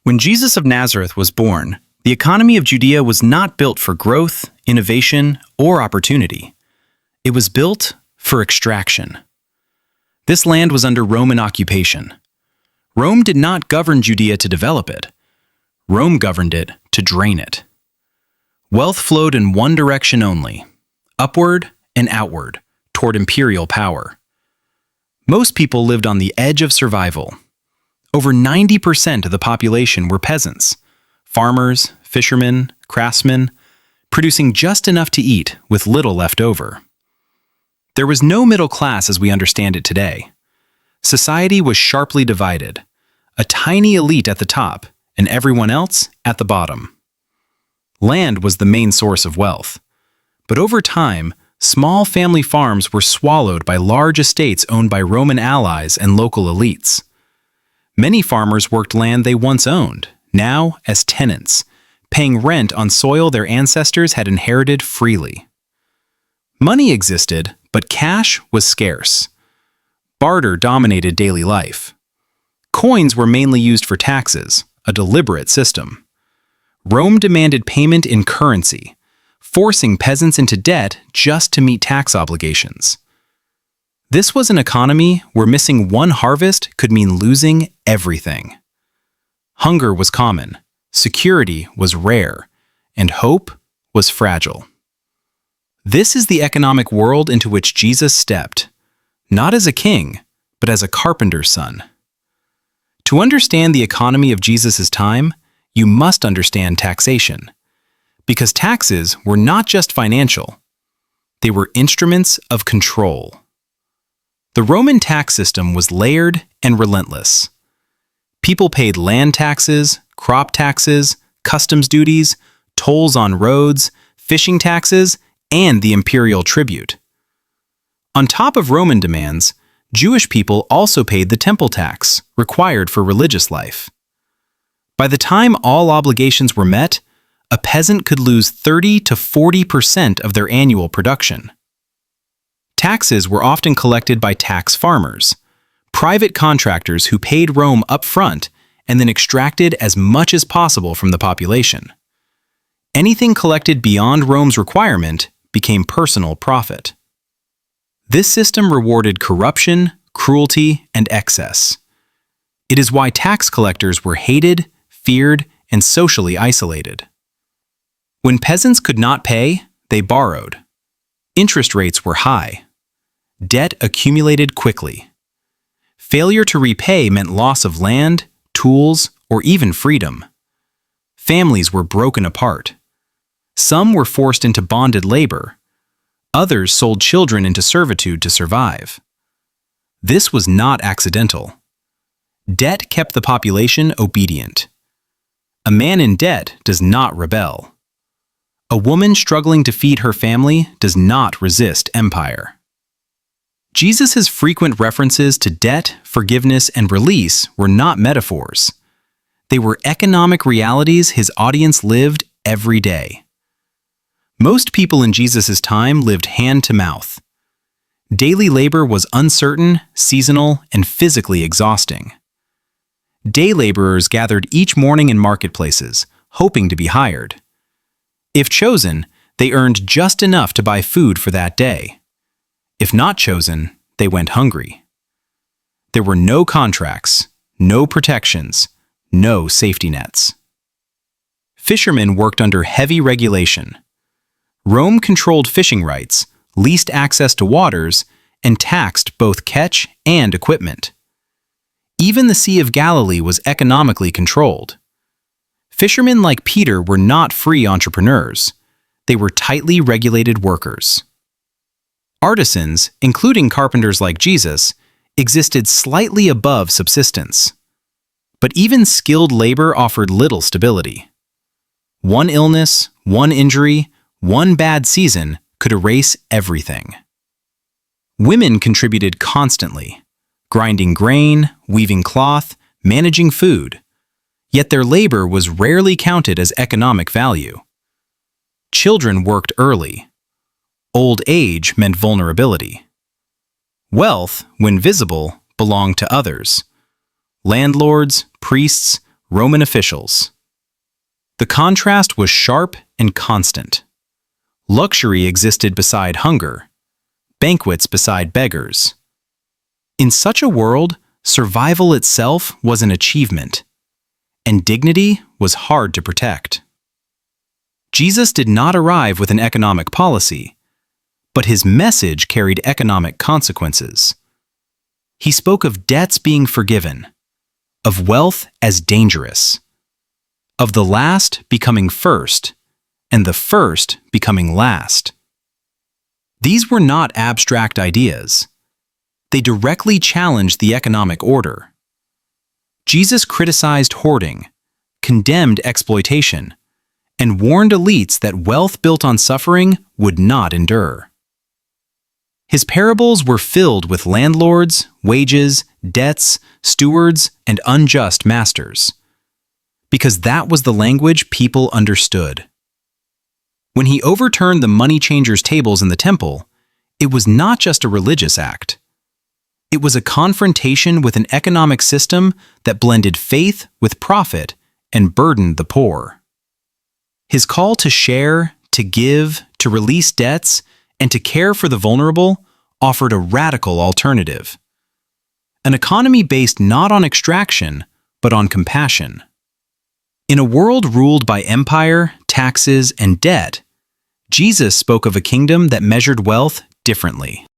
When Jesus of Nazareth was born, the economy of Judea was not built for growth, innovation, or opportunity. It was built for extraction. This land was under Roman occupation. Rome did not govern Judea to develop it. Rome governed it to drain it. Wealth flowed in one direction only, upward and outward, toward imperial power. Most people lived on the edge of survival. Over 90% of the population were peasants, farmers, fishermen, craftsmen, producing just enough to eat with little left over. There was no middle class as we understand it today. Society was sharply divided, a tiny elite at the top and everyone else at the bottom. Land was the main source of wealth, but over time, small family farms were swallowed by large estates owned by Roman allies and local elites. Many farmers worked land they once owned, now as tenants, paying rent on soil their ancestors had inherited freely. Money existed, but cash was scarce. Barter dominated daily life. Coins were mainly used for taxes, a deliberate system. Rome demanded payment in currency, forcing peasants into debt just to meet tax obligations. This was an economy where missing one harvest could mean losing everything. Hunger was common, security was rare, and hope was fragile. This is the economic world into which Jesus stepped, not as a king, but as a carpenter's son. To understand the economy of Jesus' time, you must understand taxation, because taxes were not just financial, they were instruments of control. The Roman tax system was layered and relentless. People paid land taxes, crop taxes, customs duties, tolls on roads, fishing taxes, and the imperial tribute. On top of Roman demands, Jewish people also paid the temple tax, required for religious life. By the time all obligations were met, a peasant could lose 30 to 40% of their annual production. Taxes were often collected by tax farmers, private contractors who paid Rome up front and then extracted as much as possible from the population. Anything collected beyond Rome's requirement became personal profit. This system rewarded corruption, cruelty, and excess. It is why tax collectors were hated, feared, and socially isolated. When peasants could not pay, they borrowed. Interest rates were high. Debt accumulated quickly. Failure to repay meant loss of land, tools, or even freedom. Families were broken apart. Some were forced into bonded labor. Others sold children into servitude to survive. This was not accidental. Debt kept the population obedient. A man in debt does not rebel. A woman struggling to feed her family does not resist empire. Jesus' frequent references to debt, forgiveness, and release were not metaphors. They were economic realities his audience lived every day. Most people in Jesus' time lived hand to mouth. Daily labor was uncertain, seasonal, and physically exhausting. Day laborers gathered each morning in marketplaces, hoping to be hired. If chosen, they earned just enough to buy food for that day. If not chosen, they went hungry. There were no contracts, no protections, no safety nets. Fishermen worked under heavy regulation. Rome controlled fishing rights, leased access to waters, and taxed both catch and equipment. Even the Sea of Galilee was economically controlled. Fishermen like Peter were not free entrepreneurs. They were tightly regulated workers. Artisans, including carpenters like Jesus, existed slightly above subsistence. But even skilled labor offered little stability. One illness, one injury, one bad season could erase everything. Women contributed constantly, grinding grain, weaving cloth, managing food. Yet their labor was rarely counted as economic value. Children worked early. Old age meant vulnerability. Wealth, when visible, belonged to others. Landlords, priests, Roman officials. The contrast was sharp and constant. Luxury existed beside hunger, banquets beside beggars. In such a world, survival itself was an achievement, and dignity was hard to protect. Jesus did not arrive with an economic policy, but his message carried economic consequences. He spoke of debts being forgiven, of wealth as dangerous, of the last becoming first, and the first becoming last. These were not abstract ideas. They directly challenged the economic order. Jesus criticized hoarding, condemned exploitation, and warned elites that wealth built on suffering would not endure. His parables were filled with landlords, wages, debts, stewards, and unjust masters, because that was the language people understood. When he overturned the money changers' tables in the temple, it was not just a religious act. It was a confrontation with an economic system that blended faith with profit and burdened the poor. His call to share, to give, to release debts, and to care for the vulnerable offered a radical alternative. An economy based not on extraction, but on compassion. In a world ruled by empire, taxes, and debt, Jesus spoke of a kingdom that measured wealth differently.